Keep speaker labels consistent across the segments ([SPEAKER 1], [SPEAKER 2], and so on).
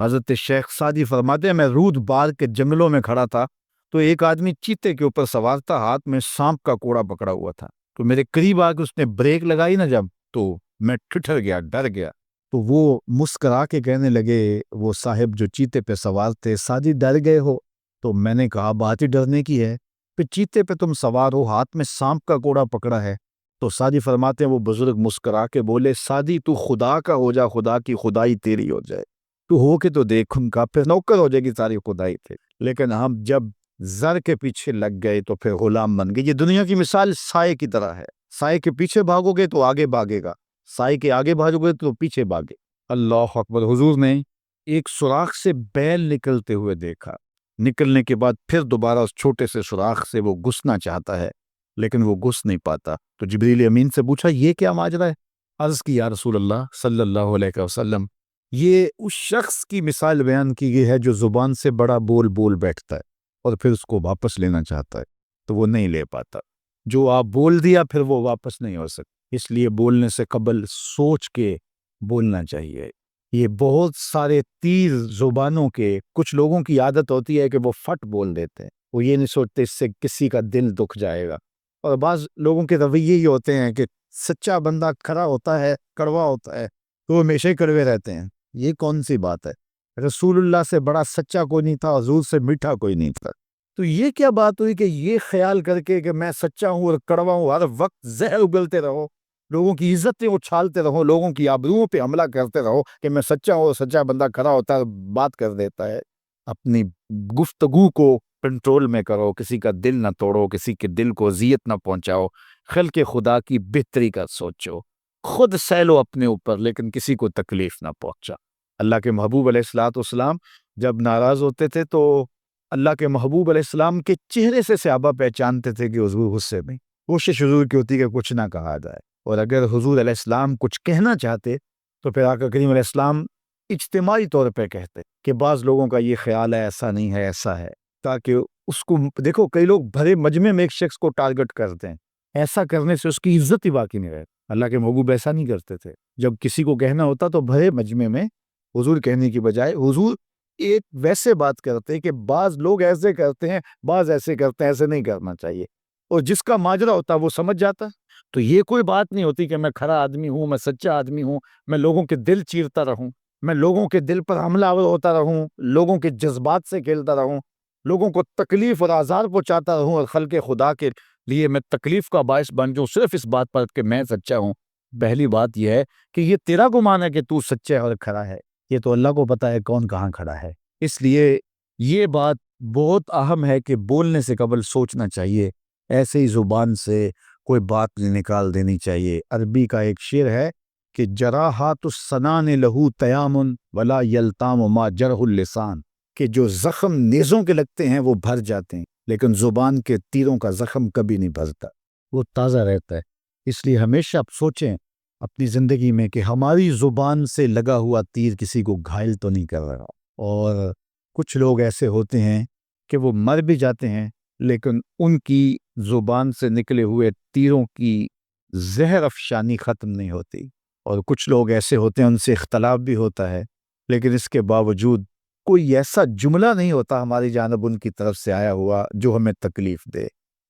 [SPEAKER 1] حضرت شیخ سعدی فرماتے ہیں میں رود بار کے جنگلوں میں کھڑا تھا تو ایک آدمی چیتے کے اوپر سوار تھا، ہاتھ میں سانپ کا کوڑا پکڑا ہوا تھا، تو میرے قریب آ کے اس نے بریک لگائی نا جب، تو میں ٹھٹر گیا، ڈر گیا۔ تو وہ مسکرا کے کہنے لگے، وہ صاحب جو چیتے پہ سوار تھے، سعدی ڈر گئے ہو؟ تو میں نے کہا بات ہی ڈرنے کی ہے، پھر چیتے پہ تم سوار ہو، ہاتھ میں سانپ کا کوڑا پکڑا ہے۔ تو سعدی فرماتے ہیں وہ بزرگ مسکرا کے بولے، سعدی تو خدا کا ہو جا، خدا کی خدائی تیری ہو جائے، تو ہو کے تو دیکھ ان کا، پھر نوکر ہو جائے گی ساری خدائی تیری۔ لیکن ہم جب زر کے پیچھے لگ گئے تو پھر غلام بن گئے۔ یہ دنیا کی مثال سائے کی طرح ہے، سائے کے پیچھے بھاگو گے تو آگے بھاگے گا، سائے کے آگے بھاگو گے تو پیچھے بھاگے۔ اللہ اکبر۔ حضور نے ایک سوراخ سے بیل نکلتے ہوئے دیکھا، نکلنے کے بعد پھر دوبارہ اس چھوٹے سے سوراخ سے وہ گھسنا چاہتا ہے لیکن وہ گھس نہیں پاتا۔ تو جبریل امین سے پوچھا یہ کیا ماجرا ہے؟ عرض کی یا رسول اللہ صلی اللہ علیہ وسلم، یہ اس شخص کی مثال بیان کی گئی ہے جو زبان سے بڑا بول بول بیٹھتا ہے اور پھر اس کو واپس لینا چاہتا ہے تو وہ نہیں لے پاتا۔ جو آپ بول دیا پھر وہ واپس نہیں ہو سکتا، اس لیے بولنے سے قبل سوچ کے بولنا چاہیے۔ یہ بہت سارے تیر زبانوں کے، کچھ لوگوں کی عادت ہوتی ہے کہ وہ فٹ بول دیتے ہیں، وہ یہ نہیں سوچتے اس سے کسی کا دل دکھ جائے گا، اور بعض لوگوں کے رویے یہ ہوتے ہیں کہ سچا بندہ کھڑا ہوتا ہے، کڑوا ہوتا ہے تو وہ ہمیشہ ہی کڑوے رہتے ہیں۔ یہ کون سی بات ہے؟ رسول اللہ سے بڑا سچا کوئی نہیں تھا، حضور سے میٹھا کوئی نہیں تھا، تو یہ کیا بات ہوئی کہ یہ خیال کر کے کہ میں سچا ہوں اور کڑوا ہوں، ہر وقت زہر اگلتے رہو، لوگوں کی عزتیں اچھالتے رہو، لوگوں کی آبروؤں پہ حملہ کرتے رہو کہ میں سچا ہوں، اور سچا بندہ کھڑا ہوتا ہے بات کر دیتا ہے۔ اپنی گفتگو کو کنٹرول میں کرو، کسی کا دل نہ توڑو، کسی کے دل کو اذیت نہ پہنچاؤ، خلق خدا کی بہتری کا سوچو، خود سہلو اپنے اوپر لیکن کسی کو تکلیف نہ پہنچا۔ اللہ کے محبوب علیہ الصلوۃ والسلام جب ناراض ہوتے تھے تو اللہ کے محبوب علیہ السلام کے چہرے سے صحابہ پہچانتے تھے کہ حضور غصے میں، کوشش حضور کی ہوتی کہ کچھ نہ کہا جائے، اور اگر حضور علیہ السلام کچھ کہنا چاہتے تو پھر آقا کریم علیہ السلام اجتماعی طور پہ کہتے کہ بعض لوگوں کا یہ خیال ہے ایسا نہیں ہے ایسا ہے، تاکہ اس کو دیکھو، کئی لوگ بھرے مجمع میں ایک شخص کو ٹارگٹ کرتے ہیں، ایسا کرنے سے اس کی عزت ہی باقی نہیں رہتی۔ اللہ کے محبوب ایسا نہیں کرتے تھے، جب کسی کو کہنا ہوتا تو بھرے مجمع میں حضور کہنے کی بجائے حضور ایک ویسے بات کرتے کہ بعض لوگ ایسے کرتے ہیں، بعض ایسے کرتے ہیں، ایسے نہیں کرنا چاہیے، اور جس کا ماجرا ہوتا وہ سمجھ جاتا۔ تو یہ کوئی بات نہیں ہوتی کہ میں کھڑا آدمی ہوں، میں سچا آدمی ہوں، میں لوگوں کے دل چیرتا رہوں، میں لوگوں کے دل پر حملہ آور ہوتا رہوں، لوگوں کے جذبات سے کھیلتا رہوں، لوگوں کو تکلیف اور آزار پہنچاتا رہوں، اور خلق خدا کے لیے میں تکلیف کا باعث بن جاؤں صرف اس بات پر کہ میں سچا ہوں۔ پہلی بات یہ ہے کہ یہ تیرا گمان ہے کہ تو سچا ہے اور کھڑا ہے، یہ تو اللہ کو پتا ہے کون کہاں کھڑا ہے۔ اس لیے یہ بات بہت اہم ہے کہ بولنے سے قبل سوچنا چاہیے، ایسے ہی زبان سے کوئی بات نہیں نکال دینی چاہیے۔ عربی کا ایک شعر ہے کہ جراحات السنان لہو تیام ولا یلتام ما جرح اللسان، کہ جو زخم نیزوں کے لگتے ہیں وہ بھر جاتے ہیں لیکن زبان کے تیروں کا زخم کبھی نہیں بھرتا، وہ تازہ رہتا ہے۔ اس لیے ہمیشہ آپ سوچیں اپنی زندگی میں کہ ہماری زبان سے لگا ہوا تیر کسی کو گھائل تو نہیں کر رہا۔ اور کچھ لوگ ایسے ہوتے ہیں کہ وہ مر بھی جاتے ہیں لیکن ان کی زبان سے نکلے ہوئے تیروں کی زہر افشانی ختم نہیں ہوتی، اور کچھ لوگ ایسے ہوتے ہیں ان سے اختلاف بھی ہوتا ہے لیکن اس کے باوجود کوئی ایسا جملہ نہیں ہوتا ہماری جانب ان کی طرف سے آیا ہوا جو ہمیں تکلیف دے۔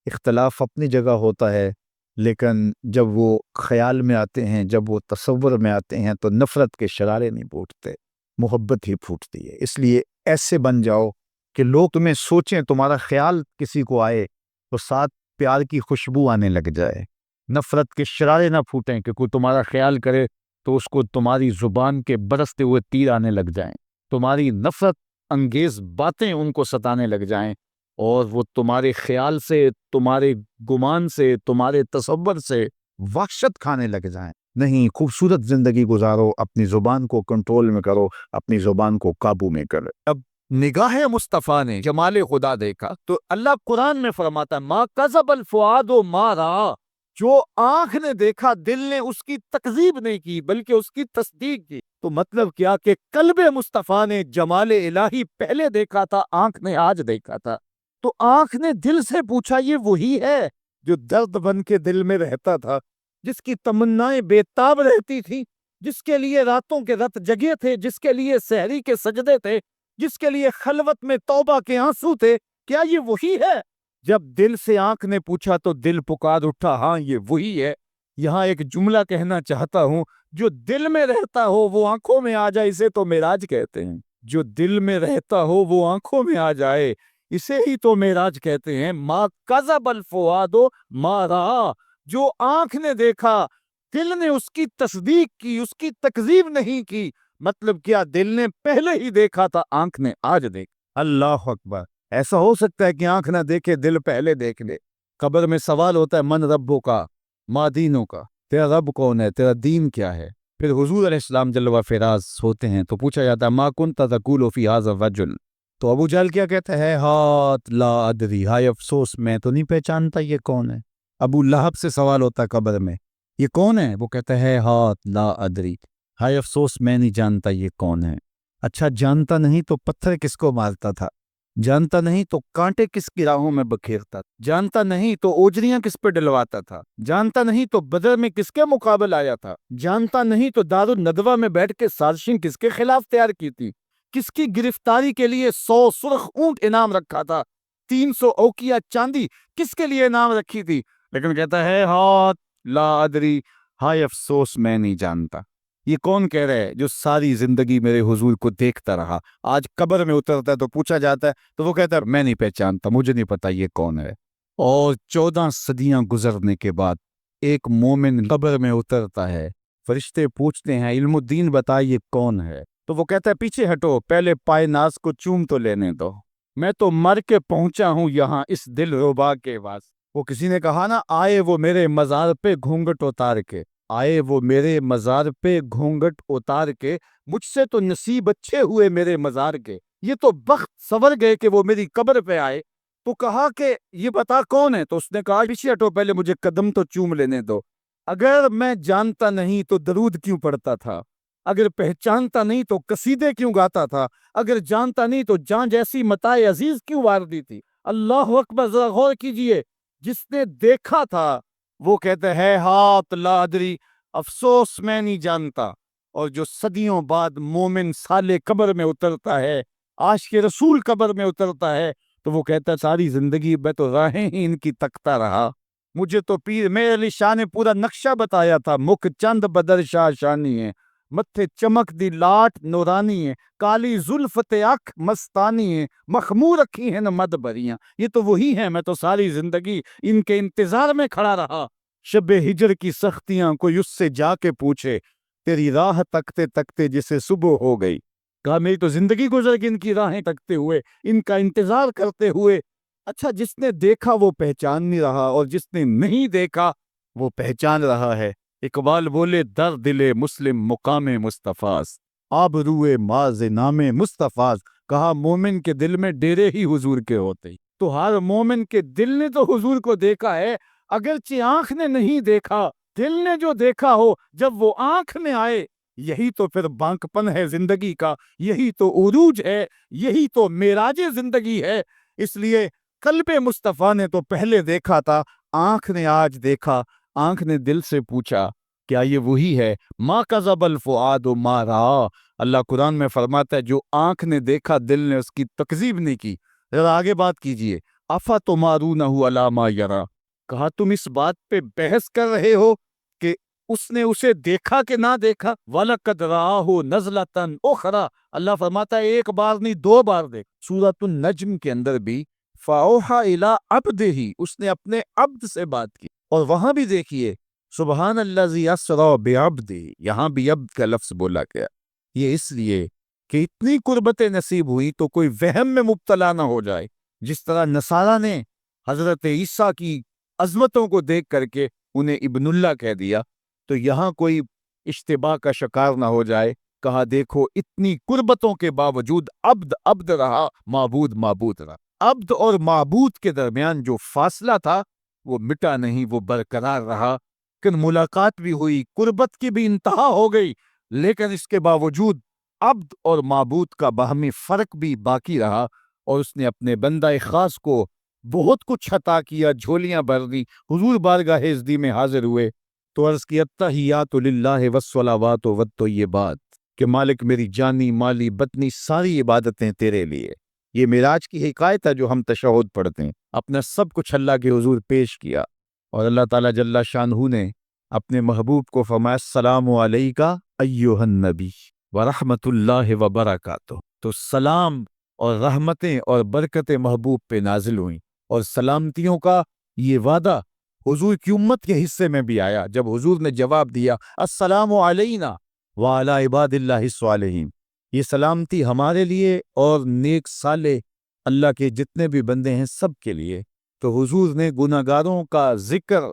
[SPEAKER 1] اختلاف اپنی جگہ ہوتا ہے لیکن جب وہ خیال میں آتے ہیں، جب وہ تصور میں آتے ہیں تو نفرت کے شرارے نہیں پھوٹتے، محبت ہی پھوٹتی ہے۔ اس لیے ایسے بن جاؤ کہ لوگ تمہیں سوچیں، تمہارا خیال کسی کو آئے تو ساتھ پیار کی خوشبو آنے لگ جائے، نفرت کے شرارے نہ پھوٹیں کہ کوئی تمہارا خیال کرے تو اس کو تمہاری زبان کے برستے ہوئے تیر آنے لگ جائیں، تمہاری نفرت انگیز باتیں ان کو ستانے لگ جائیں، اور وہ تمہارے خیال سے، تمہارے گمان سے، تمہارے تصور سے وحشت کھانے لگ جائیں۔ نہیں، خوبصورت زندگی گزارو، اپنی زبان کو کنٹرول میں کرو، اپنی زبان کو قابو میں کرو۔ اب نگاہ مصطفیٰ نے جمال خدا دیکھا تو اللہ قرآن میں فرماتا ہے ما کذب الفؤاد ما رأى، جو آنکھ نے دیکھا دل نے اس کی تکذیب نہیں کی بلکہ اس کی تصدیق کی۔ تو مطلب کیا کہ قلب مصطفیٰ نے جمال الہی پہلے دیکھا تھا، آنکھ نے آج دیکھا تھا، تو آنکھ نے دل سے پوچھا یہ وہی ہے جو درد بن کے دل میں رہتا تھا، جس کی تمنائیں بے تاب رہتی تھی، جس کے لیے راتوں کے رات جگے تھے، جس کے لیے سحری کے سجدے تھے، جس کے لیے خلوت میں توبہ کے آنسو تھے، کیا یہ وہی ہے؟ جب دل سے آنکھ نے پوچھا تو دل پکار اٹھا، ہاں یہ وہی ہے۔ یہاں ایک جملہ کہنا چاہتا ہوں، جو دل میں رہتا ہو وہ آنکھوں میں آ جائے، اسے تو معراج کہتے ہیں۔ جو دل میں رہتا ہو وہ آنکھوں میں آ جائے، اسے ہی تو معراج کہتے ہیں۔ ما کذب الفؤاد ما رأى، جو آنکھ نے دیکھا دل نے اس کی تصدیق کی، اس کی تکذیب نہیں کی۔ مطلب کیا؟ دل نے پہلے ہی دیکھا تھا، آنکھ نے آج دیکھا۔ اللہ اکبر! ایسا ہو سکتا ہے کہ آنکھ نہ دیکھے، دل پہلے دیکھ لے؟ قبر میں سوال ہوتا ہے، من ربو کا، ما دینوں کا، تیرا رب کون ہے، تیرا دین کیا ہے؟ پھر حضور علیہ السلام جل و فراز ہوتے ہیں تو پوچھا جاتا ہے، ما کنت تقول فی ھذا الرجل، تو ابو جہل کیا کہتا ہے؟ ہاتھ لا ادری، ہائے افسوس میں تو نہیں پہچانتا یہ کون ہے۔ ابو لہب سے سوال ہوتا ہے قبر میں، یہ کون ہے؟ وہ کہتا ہے ہاتھ لا ادری، ہائے افسوس میں نہیں جانتا یہ کون ہے۔ اچھا جانتا نہیں تو پتھر کس کو مارتا تھا؟ جانتا نہیں تو کانٹے کس کی راہوں میں بکھیرتا تھا؟ جانتا نہیں تو اوجریاں کس پہ ڈلواتا تھا؟ جانتا نہیں تو بدر میں کس کے مقابل آیا تھا؟ جانتا نہیں تو دار الندوہ میں بیٹھ کے سازشیں کس کے خلاف تیار کی تھی؟ کس کی گرفتاری کے لیے 100 سرخ اونٹ انعام رکھا تھا؟ 300 اوکیا چاندی کس کے لیے انعام رکھی تھی؟ لیکن کہتا ہے ہاتھ لا ادری، ہائے افسوس میں نہیں جانتا۔ یہ کون کہہ رہا ہے جو ساری زندگی میرے حضور کو دیکھتا رہا، آج قبر میں اترتا ہے تو پوچھا جاتا ہے تو وہ کہتا ہے میں نہیں پہچانتا، مجھے نہیں پتا یہ کون ہے۔ اور 14 صدیاں گزرنے کے بعد ایک مومن قبر میں اترتا ہے، فرشتے پوچھتے ہیں علم الدین بتا یہ کون ہے؟ تو وہ کہتا ہے پیچھے ہٹو، پہلے پائے ناز کو چوم تو لینے دو، میں تو مر کے پہنچا ہوں یہاں اس دل ربا کے واسطے۔ وہ کسی نے کہا نا، آئے وہ میرے مزار پہ گھونگٹ اتار کے، آئے وہ میرے مزار پہ گھونگٹ اتار کے، مجھ سے تو نصیب اچھے ہوئے میرے مزار کے، یہ تو بخت سور گئے کہ وہ میری قبر پہ آئے۔ تو کہا کہ یہ بتا کون ہے؟ تو اس نے کہا پیچھے ہٹو، پہلے مجھے قدم تو چوم لینے دو۔ اگر میں جانتا نہیں تو درود کیوں پڑھتا تھا؟ اگر پہچانتا نہیں تو قصیدے کیوں گاتا تھا؟ اگر جانتا نہیں تو جان جیسی متاع عزیز کیوں وار دی تھی؟ اللہ اکبر! ذرا غور کیجئے، جس نے دیکھا تھا وہ کہتا ہے ہاتھ لا ادری، افسوس میں نہیں جانتا۔ اور جو صدیوں بعد مومن سالے قبر میں اترتا ہے، عاشق رسول قبر میں اترتا ہے، تو وہ کہتا ہے ساری زندگی میں تو راہیں ہی ان کی تکتا رہا، مجھے تو پیر میرے علی شاہ نے پورا نقشہ بتایا تھا، مکھ چند بدر شاہ شانی ہے، متھے چمک دی لاٹ نورانی ہے، کالی زلفت اکھ مستانی ہے، مخمور رکھی ہیں مد بریاں۔ یہ تو وہی ہیں، میں تو ساری زندگی ان کے انتظار میں کھڑا رہا۔ شب ہجر کی سختیاں کوئی اس سے جا کے پوچھے، تیری راہ تکتے تکتے جسے صبح ہو گئی۔ کہا میری تو زندگی گزر گئی ان کی راہیں تکتے ہوئے، ان کا انتظار کرتے ہوئے۔ اچھا جس نے دیکھا وہ پہچان نہیں رہا، اور جس نے نہیں دیکھا وہ پہچان رہا ہے۔ اقبال بولے در دل مسلم مقام مصطفیٰ، آب روئے ماز نام مصطفیٰ۔ کہا مومن کے دل میں ڈیرے ہی حضور کے ہوتے، تو ہر مومن کے دل نے تو حضور کو دیکھا ہے، اگرچہ آنکھ نے نہیں دیکھا، دل نے جو دیکھا ہو جب وہ آنکھ میں آئے، یہی تو پھر بانک پن ہے زندگی کا، یہی تو عروج ہے، یہی تو معراج زندگی ہے۔ اس لیے قلب مصطفیٰ نے تو پہلے دیکھا تھا، آنکھ نے آج دیکھا، آنکھ نے دل سے پوچھا کیا یہ وہی ہے؟ ما کذب الفؤاد ما رأى، اللہ قرآن میں فرماتا ہے جو آنکھ نے دیکھا دل نے اس کی تکذیب نہیں کی۔ ذرا آگے بات کیجئے، افتمارونہ علی ما یری، کہا تم اس بات پہ بحث کر رہے ہو کہ اس نے اسے دیکھا کہ نہ دیکھا؟ وَلَقَدْ رَآهُ نَزْلَةً أُخْرَى، اللہ فرماتا ہے ایک بار نہیں 2 بار دیکھ۔ سورۃ النجم کے اندر بھی فَأَوْحَىٰ إِلَىٰ عَبْدِهِ، اس نے اپنے عبد سے بات کی، اور وہاں بھی دیکھیے سبحان الذی اسریٰ بعبدہ، یہاں بھی عبد کا لفظ بولا گیا۔ یہ اس لیے کہ اتنی قربت نصیب ہوئی تو کوئی وہم میں مبتلا نہ ہو جائے، جس طرح نصارہ نے حضرت عیسیٰ کی عظمتوں کو دیکھ کر کے انہیں ابن اللہ کہہ دیا، تو یہاں کوئی اشتباہ کا شکار نہ ہو جائے۔ کہا دیکھو اتنی قربتوں کے باوجود عبد عبد رہا، معبود معبود رہا۔ عبد اور معبود کے درمیان جو فاصلہ تھا وہ مٹا نہیں، وہ برقرار رہا۔ لیکن ملاقات بھی ہوئی، قربت کی بھی انتہا ہو گئی، لیکن اس کے باوجود عبد اور معبود کا باہمی فرق بھی باقی رہا، اور اس نے اپنے بندہ خاص کو بہت کچھ عطا کیا، جھولیاں بھر دی، حضور بارگاہ ازدی میں حاضر ہوئے۔ تو عرض کی التحیات للہ والصلوات والطیبات کہ مالک میری جانی مالی بطنی ساری عبادتیں تیرے لیے۔ یہ معراج کی حکایت ہے جو ہم تشہد پڑھتے ہیں، اپنا سب کچھ اللہ کے حضور پیش کیا، اور اللہ تعالیٰ جل شانہ نے اپنے محبوب کو فرمایا السلام علیکہ ایھا النبی ورحمۃ اللہ وبرکاتہ۔ تو سلام اور رحمتیں اور برکتیں محبوب پہ نازل ہوئیں، اور سلامتیوں کا یہ وعدہ حضور کی امت کے حصے میں بھی آیا جب حضور نے جواب دیا السلام علینا وعلی عباد اللہ الصالحین، یہ سلامتی ہمارے لیے اور نیک صالح اللہ کے جتنے بھی بندے ہیں سب کے لیے۔ تو حضور نے گناہ گاروں کا ذکر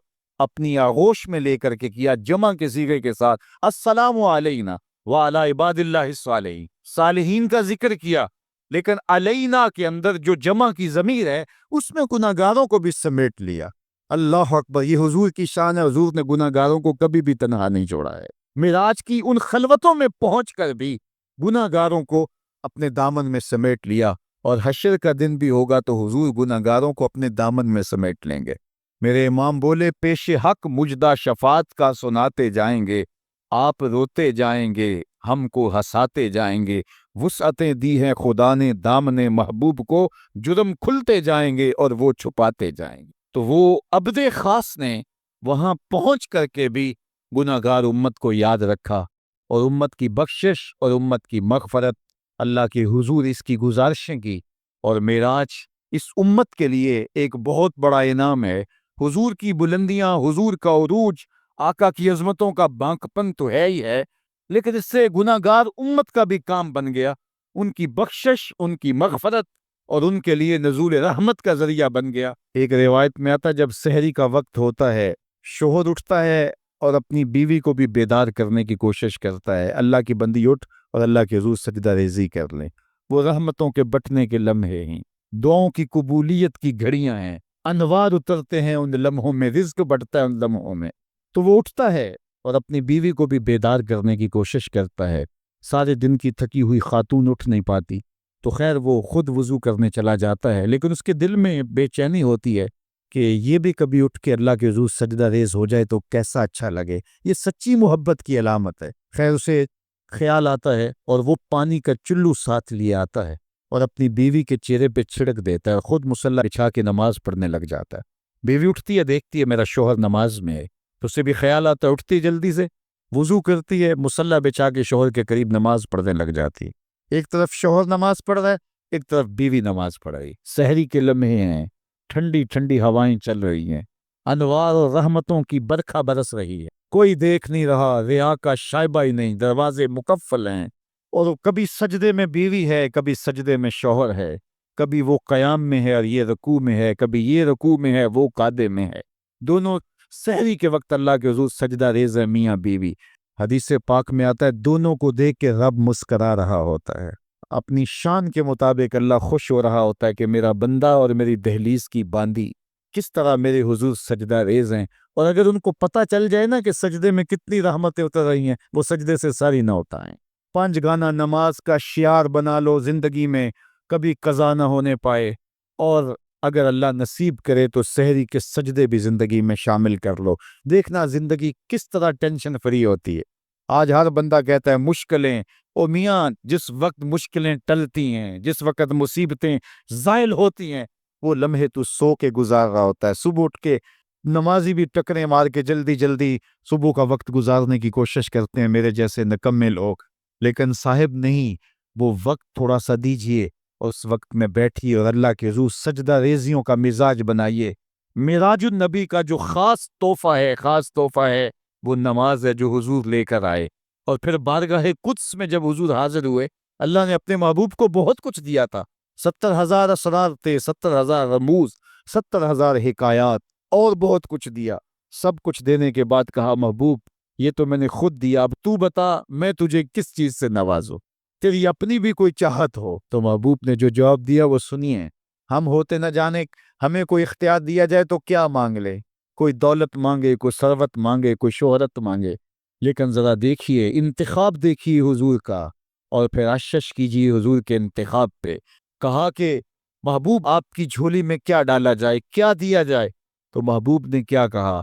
[SPEAKER 1] اپنی آغوش میں لے کر کے کیا، جمع کے صیغے کے ساتھ السلام علینا وعلی عباد اللہ الصالحین، صالحین کا ذکر کیا، لیکن علینا کے اندر جو جمع کی ضمیر ہے اس میں گناہ گاروں کو بھی سمیٹ لیا۔ اللہ اکبر، یہ حضور کی شان ہے، حضور نے گناہ گاروں کو کبھی بھی تنہا نہیں چھوڑا ہے۔ معراج کی ان خلوتوں میں پہنچ کر بھی گناہ گاروں کو اپنے دامن میں سمیٹ لیا، اور حشر کا دن بھی ہوگا تو حضور گناہ گاروں کو اپنے دامن میں سمیٹ لیں گے۔ میرے امام بولے پیش حق مجدہ شفاعت کا سناتے جائیں گے، آپ روتے جائیں گے ہم کو ہنساتے جائیں گے، وسعتیں دی ہیں خدا نے دامن محبوب کو، جرم کھلتے جائیں گے اور وہ چھپاتے جائیں گے۔ تو وہ عبد خاص نے وہاں پہنچ کر کے بھی گناہ گار امت کو یاد رکھا، اور امت کی بخشش اور امت کی مغفرت اللہ کے حضور اس کی گزارشیں کی، اور معراج اس امت کے لیے ایک بہت بڑا انعام ہے۔ حضور کی بلندیاں، حضور کا عروج، آقا کی عظمتوں کا بانکپن تو ہے ہی ہے، لیکن اس سے گناہ گار امت کا بھی کام بن گیا، ان کی بخشش، ان کی مغفرت اور ان کے لیے نزول رحمت کا ذریعہ بن گیا۔ ایک روایت میں آتا جب سحری کا وقت ہوتا ہے، شوہر اٹھتا ہے اور اپنی بیوی کو بھی بیدار کرنے کی کوشش کرتا ہے، اللہ کی بندی اٹھ اور اللہ کے حضور سجدہ ریزی کر لیں۔ وہ رحمتوں کے بٹنے کے لمحے ہیں، دعاؤں کی قبولیت کی گھڑیاں ہیں، انوار اترتے ہیں ان لمحوں میں، رزق بڑھتا ہے ان لمحوں میں۔ تو وہ اٹھتا ہے اور اپنی بیوی کو بھی بیدار کرنے کی کوشش کرتا ہے۔ سارے دن کی تھکی ہوئی خاتون اٹھ نہیں پاتی، تو خیر وہ خود وضو کرنے چلا جاتا ہے، لیکن اس کے دل میں بے چینی ہوتی ہے کہ یہ بھی کبھی اٹھ کے اللہ کے حضور سجدہ ریز ہو جائے تو کیسا اچھا لگے، یہ سچی محبت کی علامت ہے۔ خیر اسے خیال آتا ہے اور وہ پانی کا چلو ساتھ لیے آتا ہے اور اپنی بیوی کے چہرے پہ چھڑک دیتا ہے، خود مصلی بچھا کے نماز پڑھنے لگ جاتا ہے۔ بیوی اٹھتی ہے، دیکھتی ہے میرا شوہر نماز میں ہے، تو اسے بھی خیال آتا ہے، اٹھتی جلدی سے وضو کرتی ہے، مصلی بچھا کے شوہر کے قریب نماز پڑھنے لگ جاتی ہے۔ ایک طرف شوہر نماز پڑھ رہا ہے، ایک طرف بیوی نماز پڑھ رہی، سحری کے لمحے ہیں، ٹھنڈی ٹھنڈی ہوائیں چل رہی ہیں، انوار اور رحمتوں کی برکھا برس رہی ہے، کوئی دیکھ نہیں رہا، ریا کا شائبہ ہی نہیں، دروازے مقفل ہیں، اور کبھی سجدے میں بیوی ہے، کبھی سجدے میں شوہر ہے، کبھی وہ قیام میں ہے اور یہ رکوع میں ہے، کبھی یہ رکوع میں ہے وہ قعدے میں ہے، دونوں سحری کے وقت اللہ کے حضور سجدہ ریز ہے میاں بیوی۔ حدیث پاک میں آتا ہے دونوں کو دیکھ کے رب مسکرا رہا ہوتا ہے، اپنی شان کے مطابق اللہ خوش ہو رہا ہوتا ہے کہ میرا بندہ اور میری دہلیز کی باندی کس طرح میرے حضور سجدہ ریز ہیں، اور اگر ان کو پتہ چل جائے نا کہ سجدے میں کتنی رحمتیں اتر رہی ہیں، وہ سجدے سے ساری نہ اٹھائیں۔ 5 گانا نماز کا شعار بنا لو زندگی میں، کبھی قضا نہ ہونے پائے، اور اگر اللہ نصیب کرے تو سحری کے سجدے بھی زندگی میں شامل کر لو، دیکھنا زندگی کس طرح ٹینشن فری ہوتی ہے۔ آج ہر بندہ کہتا ہے مشکلیں، او میاں جس وقت مشکلیں ٹلتی ہیں، جس وقت مصیبتیں زائل ہوتی ہیں، وہ لمحے تو سو کے گزار رہا ہوتا ہے۔ صبح اٹھ کے نمازی بھی ٹکریں مار کے جلدی جلدی صبح کا وقت گزارنے کی کوشش کرتے ہیں میرے جیسے نکمے لوگ، لیکن صاحب نہیں، وہ وقت تھوڑا سا دیجئے، اس وقت میں بیٹھیے اور اللہ کے حضور سجدہ ریزیوں کا مزاج بنائیے۔ معراج النبی کا جو خاص تحفہ ہے وہ نماز ہے جو حضور لے کر آئے، اور پھر بارگاہ قدس میں جب حضور حاضر ہوئے، اللہ نے اپنے محبوب کو بہت کچھ دیا تھا، 70,000 اسرار تھے، 70,000 رموز، 70,000 حکایات، اور بہت کچھ دیا۔ سب کچھ دینے کے بعد کہا محبوب یہ تو میں نے خود دیا، اب تو بتا میں تجھے کس چیز سے نوازوں، تیری اپنی بھی کوئی چاہت ہو۔ تو محبوب نے جو جواب دیا وہ سنیے، ہم ہوتے نہ جانے ہمیں کوئی اختیار دیا جائے تو کیا مانگ لے، کوئی دولت مانگے، کوئی ثروت مانگے، کوئی شہرت مانگے، لیکن ذرا دیکھیے انتخاب، دیکھیے حضور کا، اور پھر اشش کیجیے حضور کے انتخاب پہ۔ کہا کہ محبوب آپ کی جھولی میں کیا ڈالا جائے، کیا دیا جائے؟ تو محبوب نے کیا کہا؟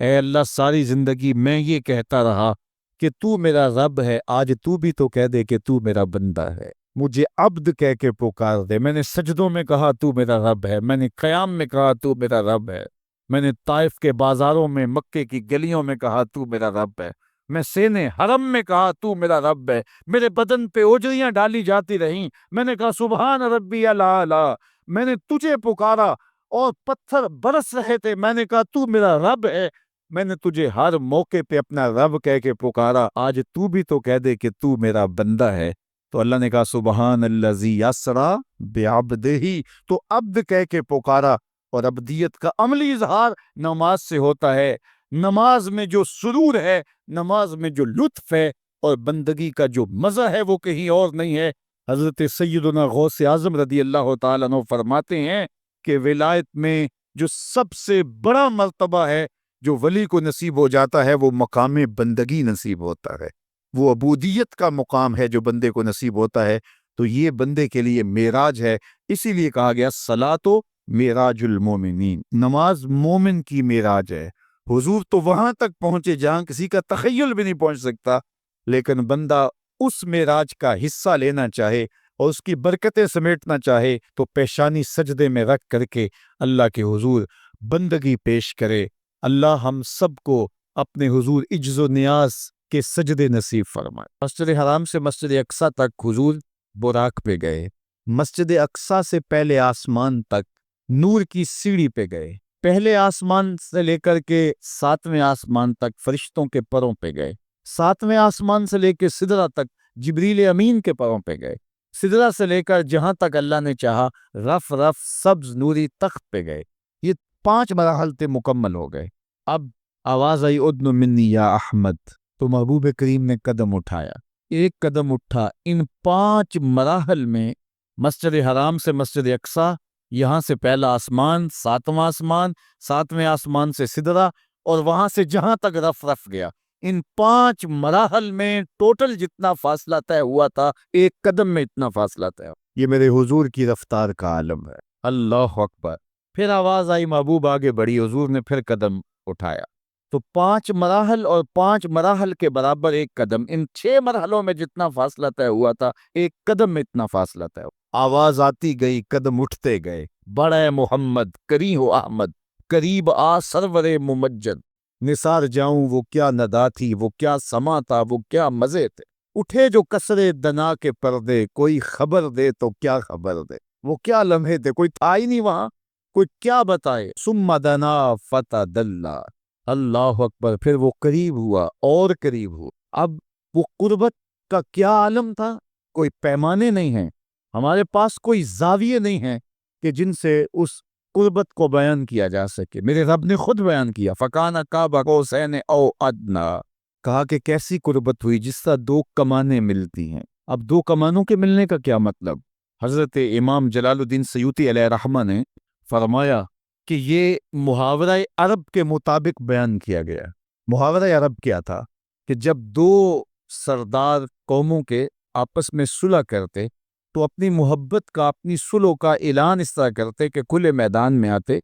[SPEAKER 1] اے اللہ ساری زندگی میں یہ کہتا رہا کہ تو میرا رب ہے، آج تو بھی تو کہہ دے کہ تو میرا بندہ ہے، مجھے عبد کہہ کے پکار دے۔ میں نے سجدوں میں کہا تو میرا رب ہے، میں نے قیام میں کہا تو میرا رب ہے، میں نے طائف کے بازاروں میں، مکے کی گلیوں میں کہا تو میرا رب ہے، میں سینے حرم میں کہا تو میرا رب ہے، میرے بدن پہ اوجریاں ڈالی جاتی رہیں، میں نے کہا سبحان ربی الاعلی، میں نے تجھے پکارا اور پتھر برس رہے تھے، میں نے کہا تو میرا رب ہے، میں نے تجھے ہر موقع پہ اپنا رب کہہ کے پکارا، آج تو بھی تو کہہ دے کہ تو میرا بندہ ہے۔ تو اللہ نے کہا سبحان الذی یسری بعبدہ، تو عبد کہہ کے پکارا، اور عبدیت کا عملی اظہار نماز سے ہوتا ہے۔ نماز میں جو سرور ہے، نماز میں جو لطف ہے اور بندگی کا جو مزہ ہے وہ کہیں اور نہیں ہے۔ حضرت سیدنا غوث اعظم رضی اللہ تعالیٰ عنہ فرماتے ہیں کہ ولایت میں جو سب سے بڑا مرتبہ ہے جو ولی کو نصیب ہو جاتا ہے، وہ مقام بندگی نصیب ہوتا ہے، وہ عبودیت کا مقام ہے جو بندے کو نصیب ہوتا ہے۔ تو یہ بندے کے لیے معراج ہے، اسی لیے کہا گیا صلاۃ و معراج المومنین، نماز مومن کی معراج ہے۔ حضور تو وہاں تک پہنچے جہاں کسی کا تخیل بھی نہیں پہنچ سکتا، لیکن بندہ اس معراج کا حصہ لینا چاہے اور اس کی برکتیں سمیٹنا چاہے تو پیشانی سجدے میں رکھ کر کے اللہ کے حضور بندگی پیش کرے۔ اللہ ہم سب کو اپنے حضور عجز و نیاز کے سجدے نصیب فرمائے۔ مسجد حرام سے مسجد اقصیٰ تک حضور براق پہ گئے، مسجد اقصیٰ سے پہلے آسمان تک نور کی سیڑھی پہ گئے، پہلے آسمان سے لے کر کے 7ویں آسمان تک فرشتوں کے پروں پہ گئے، 7ویں آسمان سے لے کے سدرہ تک جبریل امین کے پروں پہ گئے، سدرہ سے لے کر جہاں تک اللہ نے چاہا رف رف سبز نوری تخت پہ گئے۔ یہ 5 مراحل تھے، مکمل ہو گئے۔ اب آواز آئی ادن منی یا احمد، تو محبوب کریم نے قدم اٹھایا، ایک قدم اٹھا۔ ان 5 مراحل میں مسجد حرام سے مسجد اقصیٰ، یہاں سے پہلا آسمان، 7واں آسمان، 7ویں آسمان سے سدرہ، اور وہاں سے جہاں تک رف رف گیا، ان 5 مراحل میں ٹوٹل جتنا فاصلہ طے ہوا تھا، ایک قدم میں اتنا فاصلہ طے ہوا۔ یہ میرے حضور کی رفتار کا عالم ہے، اللہ اکبر۔ پھر آواز آئی، محبوب آگے بڑھی، حضور نے پھر قدم اٹھایا، تو 5 مراحل اور 5 مراحل کے برابر ایک قدم، ان 6 مرحلوں میں جتنا فاصلہ طے ہوا تھا، ایک قدم میں اتنا فاصلہ طے ہوا۔ آواز آتی گئی، قدم اٹھتے گئے، بڑے محمد کری ہو احمد، قریب آ سرور ممجد، نثار جاؤں وہ کیا ندا تھی، وہ کیا سما تھا، وہ کیا مزے تھے، اٹھے جو کسرے دنا کے پردے، کوئی خبر دے تو کیا خبر دے، وہ کیا لمحے تھے، کوئی تھا ہی نہیں وہاں، کوئی کیا بتائے۔ ثم دنا فتدلی، اللہ اکبر، پھر وہ قریب ہوا اور قریب ہوا۔ اب وہ قربت کا کیا عالم تھا، کوئی پیمانے نہیں ہیں، ہمارے پاس کوئی زاویے نہیں ہیں کہ جن سے اس قربت کو بیان کیا جا سکے۔ میرے رب نے خود بیان کیا، فَكَانَ قَابَ قَوْسَيْنِ أَوْ أَدْنَىٰ، کہا کہ کیسی قربت ہوئی جس طرح 2 کمانیں ملتی ہیں۔ اب 2 کمانوں کے ملنے کا کیا مطلب؟ حضرت امام جلال الدین سیوطی علیہ رحمہ نے فرمایا کہ یہ محاورہ عرب کے مطابق بیان کیا گیا۔ محاورہ عرب کیا تھا کہ جب 2 سردار قوموں کے آپس میں صلح کرتے تو اپنی محبت کا، اپنی صلح کا اعلان اس طرح کرتے کہ کھلے میدان میں آتے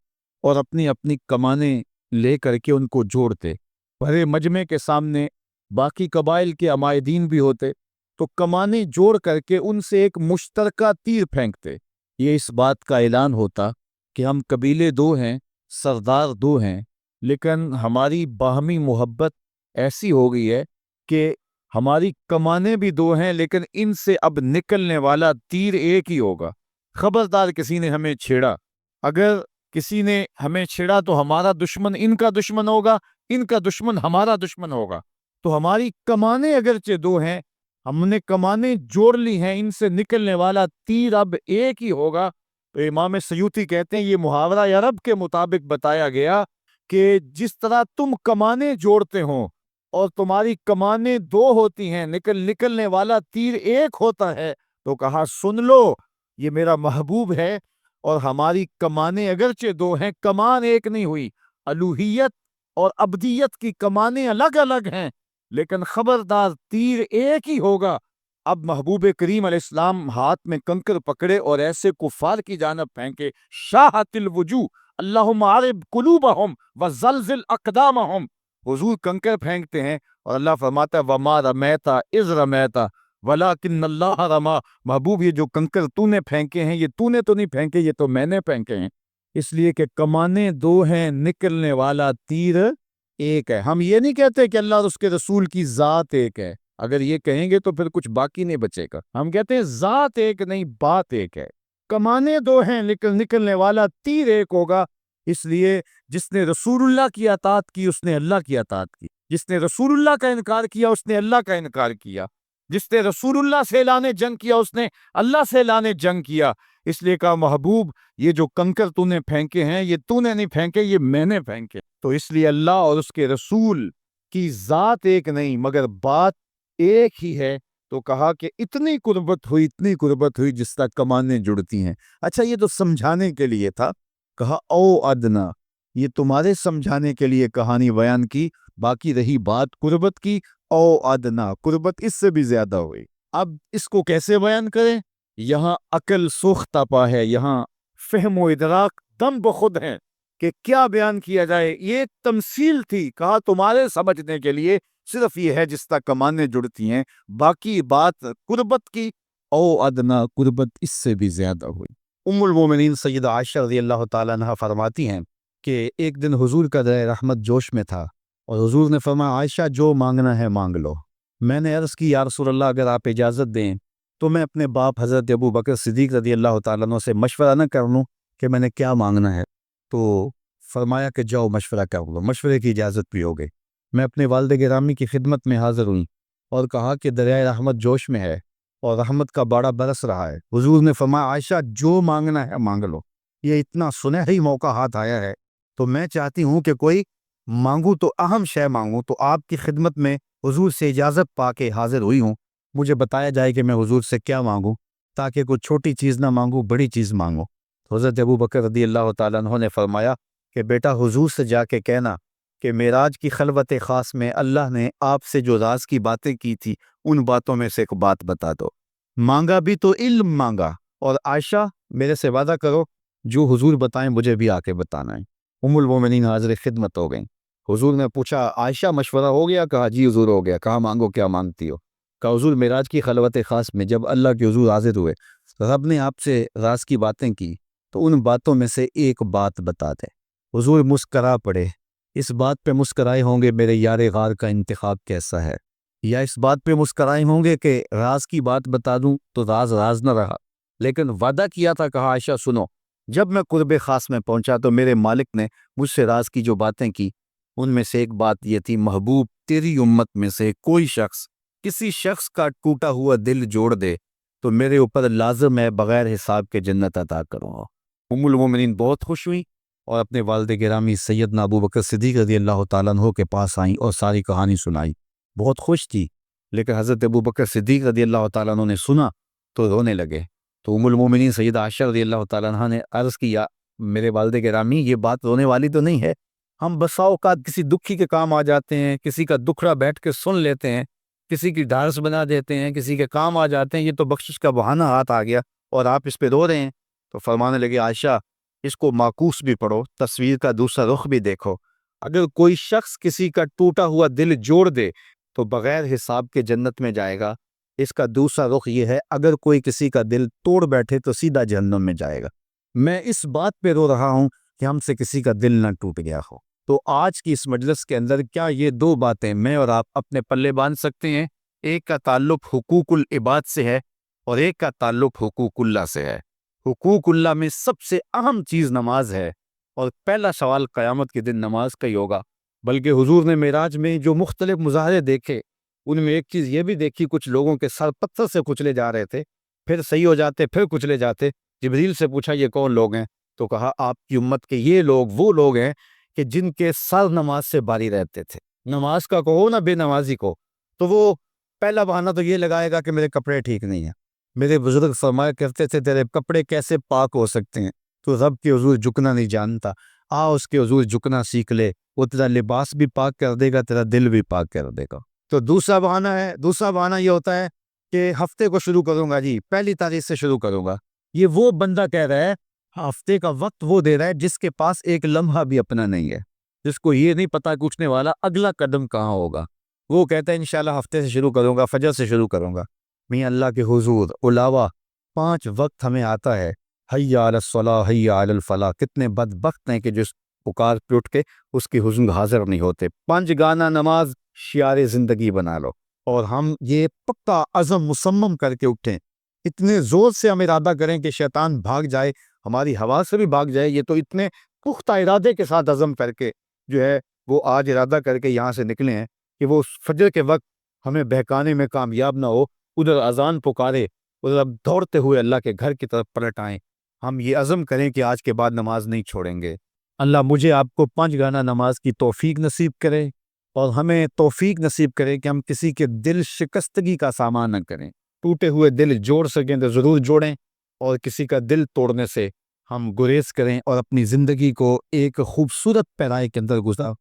[SPEAKER 1] اور اپنی اپنی کمانیں لے کر کے ان کو جوڑتے، بڑے مجمع کے سامنے باقی قبائل کے عمائدین بھی ہوتے، تو کمانیں جوڑ کر کے ان سے ایک مشترکہ تیر پھینکتے۔ یہ اس بات کا اعلان ہوتا کہ ہم قبیلے 2 ہیں، سردار 2 ہیں، لیکن ہماری باہمی محبت ایسی ہو گئی ہے کہ ہماری کمانیں بھی 2 ہیں، لیکن ان سے اب نکلنے والا تیر ایک ہی ہوگا۔ خبردار کسی نے ہمیں چھیڑا، اگر کسی نے ہمیں چھیڑا تو ہمارا دشمن ان کا دشمن ہوگا، ان کا دشمن ہمارا دشمن ہوگا۔ تو ہماری کمانیں اگرچہ 2 ہیں، ہم نے کمانیں جوڑ لی ہیں، ان سے نکلنے والا تیر اب ایک ہی ہوگا۔ تو امام سیوطی کہتے ہیں یہ محاورہ عرب کے مطابق بتایا گیا کہ جس طرح تم کمانیں جوڑتے ہو اور تمہاری کمانیں 2 ہوتی ہیں، نکلنے والا تیر ایک ہوتا ہے، تو کہا سن لو، یہ میرا محبوب ہے اور ہماری کمانیں اگرچہ 2 ہیں، کمان ایک نہیں ہوئی۔ الوہیت اور عبدیت کی کمانیں الگ الگ ہیں، لیکن خبردار تیر ایک ہی ہوگا۔ اب محبوب کریم علیہ السلام ہاتھ میں کنکر پکڑے اور ایسے کفار کی جانب پھینکے، شاہت الوجوہ، اللہم عارب قلوبہم وزلزل اقدامہم. حضور کنکر پھینکتے ہیں اور اللہ فرماتا ہے وما رمیتا اذ رمیتا ولکن اللہ رما. محبوب یہ جو کنکر تو نے پھینکے ہیں یہ تو نے تو نہیں پھینکے، یہ تو میں نے پھینکے ہیں. اس لیے کہ کمانے دو ہیں نکلنے والا تیر ایک ہے. ہم یہ نہیں کہتے کہ اللہ اور اس کے رسول کی ذات ایک ہے. اگر یہ کہیں گے تو پھر کچھ باقی نہیں بچے گا. ہم کہتے ہیں ذات ایک نہیں، بات ایک ہے. کمانے دو ہیں لیکن نکلنے والا تیر ایک ہوگا. اس لیے جس نے رسول اللہ کی اطاعت کی اس نے اللہ کی اطاعت کی، جس نے رسول اللہ کا انکار کیا اس نے اللہ کا انکار کیا، جس نے رسول اللہ سے اعلان جنگ کیا اس نے اللہ سے اعلان جنگ کیا. اس لیے کہا محبوب یہ جو کنکر تو نے پھینکے ہیں یہ تو نے نہیں پھینکے، یہ میں نے پھینکے. تو اس لیے اللہ اور اس کے رسول کی ذات ایک نہیں مگر بات ایک ہی ہے. تو کہا کہ اتنی قربت ہوئی جس طرح کمانیں جڑتی ہیں. اچھا یہ تو سمجھانے کے لیے تھا. کہا او ادنا، یہ تمہارے سمجھانے کے لیے کہانی بیان کی. باقی رہی بات قربت کی، او ادنا قربت اس سے بھی زیادہ ہوئی. اب اس کو کیسے بیان کریں؟ یہاں عقل سوخ تپا ہے، یہاں فہم و ادراک دم بخود ہے کہ کیا بیان کیا جائے. یہ تمثیل تھی. کہا تمہارے سمجھنے کے لیے صرف یہ ہے جس طرح کمانیں جڑتی ہیں، باقی بات قربت کی. او ادنا قربت اس سے بھی زیادہ ہوئی. ام المومنین سیدہ عائشہ رضی اللہ تعالیٰ عنہ فرماتی ہیں کہ ایک دن حضور کا در رحمت جوش میں تھا اور حضور نے فرمایا عائشہ جو مانگنا ہے مانگ لو. میں نے عرض کی یا رسول اللہ اگر آپ اجازت دیں تو میں اپنے باپ حضرت ابو بکر صدیق رضی اللہ تعالیٰ عنہ سے مشورہ نہ کر لوں کہ میں نے کیا مانگنا ہے؟ تو فرمایا کہ جاؤ مشورہ کر لو. مشورے کی اجازت بھی ہو گئی. میں اپنے والد گرامی کی خدمت میں حاضر ہوئی اور کہا کہ دریائے رحمت جوش میں ہے اور رحمت کا باڑا برس رہا ہے. حضور نے فرمایا عائشہ جو مانگنا ہے مانگ لو. یہ اتنا سنہری موقع ہاتھ آیا ہے تو میں چاہتی ہوں کہ کوئی مانگوں تو اہم شے مانگوں. تو آپ کی خدمت میں حضور سے اجازت پا کے حاضر ہوئی ہوں. مجھے بتایا جائے کہ میں حضور سے کیا مانگوں تاکہ کوئی چھوٹی چیز نہ مانگوں، بڑی چیز مانگوں. حضرت ابو بکر رضی اللہ تعالیٰ عنہ نے فرمایا کہ بیٹا حضور سے جا کے کہنا کہ معراج کی خلوت خاص میں اللہ نے آپ سے جو راز کی باتیں کی تھی ان باتوں میں سے ایک بات بتا دو. مانگا بھی تو علم مانگا. اور عائشہ میرے سے وعدہ کرو جو حضور بتائیں مجھے بھی آ کے بتانا ہے. ام المومنین حاضر خدمت ہو گئیں. حضور نے پوچھا عائشہ مشورہ ہو گیا؟ کہا جی حضور ہو گیا. کہا مانگو کیا مانگتی ہو؟ کہا حضور معراج کی خلوت خاص میں جب اللہ کے حضور حاضر ہوئے رب نے آپ سے راز کی باتیں کی تو ان باتوں میں سے ایک بات بتا دے. حضور مسکرا پڑے. اس بات پہ مسکرائے ہوں گے میرے یار غار کا انتخاب کیسا ہے، یا اس بات پہ مسکرائے ہوں گے کہ راز کی بات بتا دوں تو راز راز نہ رہا. لیکن وعدہ کیا تھا. کہا عائشہ سنو، جب میں قرب خاص میں پہنچا تو میرے مالک نے مجھ سے راز کی جو باتیں کی ان میں سے ایک بات یہ تھی محبوب تیری امت میں سے کوئی شخص کسی شخص کا ٹوٹا ہوا دل جوڑ دے تو میرے اوپر لازم ہے بغیر حساب کے جنت عطا کروں. ام المومنین بہت خوش ہوئی اور اپنے والد گرامی سیدنا ابو بکر صدیق رضی اللہ تعالیٰ عنہ کے پاس آئیں اور ساری کہانی سنائی. بہت خوش تھی. لیکن حضرت ابو بکر صدیق رضی اللہ تعالیٰ عنہ نے سنا تو رونے لگے. تو ام المومنین سیدہ عائشہ رضی اللہ تعالیٰ عنہ نے عرض کیا میرے والد گرامی یہ بات رونے والی تو نہیں ہے. ہم بسا اوقات کسی دکھی کے کام آ جاتے ہیں، کسی کا دکھڑا بیٹھ کے سن لیتے ہیں، کسی کی ڈھارس بنا دیتے ہیں، کسی کے کام آ جاتے ہیں. یہ تو بخشش کا بہانہ ہاتھ آ گیا اور آپ اس پہ رو رہے ہیں. تو فرمانے لگے عائشہ اس کو معکوس بھی پڑھو، تصویر کا دوسرا رخ بھی دیکھو. اگر کوئی شخص کسی کا ٹوٹا ہوا دل جوڑ دے تو بغیر حساب کے جنت میں جائے گا. اس کا دوسرا رخ یہ ہے اگر کوئی کسی کا دل توڑ بیٹھے تو سیدھا جہنم میں جائے گا. میں اس بات پہ رو رہا ہوں کہ ہم سے کسی کا دل نہ ٹوٹ گیا ہو. تو آج کی اس مجلس کے اندر کیا یہ دو باتیں میں اور آپ اپنے پلے باندھ سکتے ہیں؟ ایک کا تعلق حقوق العباد سے ہے اور ایک کا تعلق حقوق اللہ سے ہے. حقوق اللہ میں سب سے اہم چیز نماز ہے اور پہلا سوال قیامت کے دن نماز کا ہی ہوگا. بلکہ حضور نے معراج میں جو مختلف مظاہرے دیکھے ان میں ایک چیز یہ بھی دیکھی کچھ لوگوں کے سر پتھر سے کچلے جا رہے تھے، پھر صحیح ہو جاتے، پھر کچلے جاتے. جبریل سے پوچھا یہ کون لوگ ہیں؟ تو کہا آپ کی امت کے یہ لوگ وہ لوگ ہیں کہ جن کے سر نماز سے باری رہتے تھے. نماز کا کہو نہ بے نمازی کو تو وہ پہلا بہانہ تو یہ لگائے گا کہ میرے کپڑے ٹھیک نہیں ہیں. میرے بزرگ فرمایا کرتے تھے تیرے کپڑے کیسے پاک ہو سکتے ہیں؟ تو رب کے حضور جھکنا نہیں جانتا. اس کے حضور جھکنا سیکھ لے، وہ تیرا لباس بھی پاک کر دے گا، تیرا دل بھی پاک کر دے گا. تو دوسرا بہانہ یہ ہوتا ہے کہ ہفتے کو شروع کروں گا جی، پہلی تاریخ سے شروع کروں گا. یہ وہ بندہ کہہ رہا ہے ہفتے کا وقت وہ دے رہا ہے جس کے پاس ایک لمحہ بھی اپنا نہیں ہے، جس کو یہ نہیں پتا کہ اٹھنے والا اگلا قدم کہاں ہوگا۔ وہ کہتا ہے انشاءاللہ ہفتے سے شروع کروں گا، فجر سے شروع کروں گا۔ میاں اللہ کے حضور علاوہ 5 وقت ہمیں آتا ہے، حی علی الصلاح حی علی الفلاح۔ کتنے بدبخت ہیں کہ جس پکار پہ اٹھ کے اس کی حضور حاضر نہیں ہوتے۔ 5 گانا نماز شعار زندگی بنا لو، اور ہم یہ پکا عزم مصمم کر کے اٹھیں، اتنے زور سے ہم ارادہ کریں کہ شیطان بھاگ جائے، ہماری ہوا سے بھی بھاگ جائے۔ یہ تو اتنے پختہ ارادے کے ساتھ عزم کر کے جو ہے وہ آج ارادہ کر کے یہاں سے نکلے ہیں کہ وہ فجر کے وقت ہمیں بہکانے میں کامیاب نہ ہو، ادھر اذان پکارے، ادھر اب دوڑتے ہوئے اللہ کے گھر کی طرف پلٹ آئیں۔ ہم یہ عزم کریں کہ آج کے بعد نماز نہیں چھوڑیں گے۔ اللہ مجھے آپ کو 5 گانا نماز کی توفیق نصیب کرے، اور ہمیں توفیق نصیب کرے کہ ہم کسی کے دل شکستگی کا سامان نہ کریں۔ ٹوٹے ہوئے دل جوڑ سکیں تو ضرور جوڑیں، اور کسی کا دل توڑنے سے ہم گریز کریں اور اپنی زندگی کو ایک خوبصورت پیرائی کے اندر گزاریں۔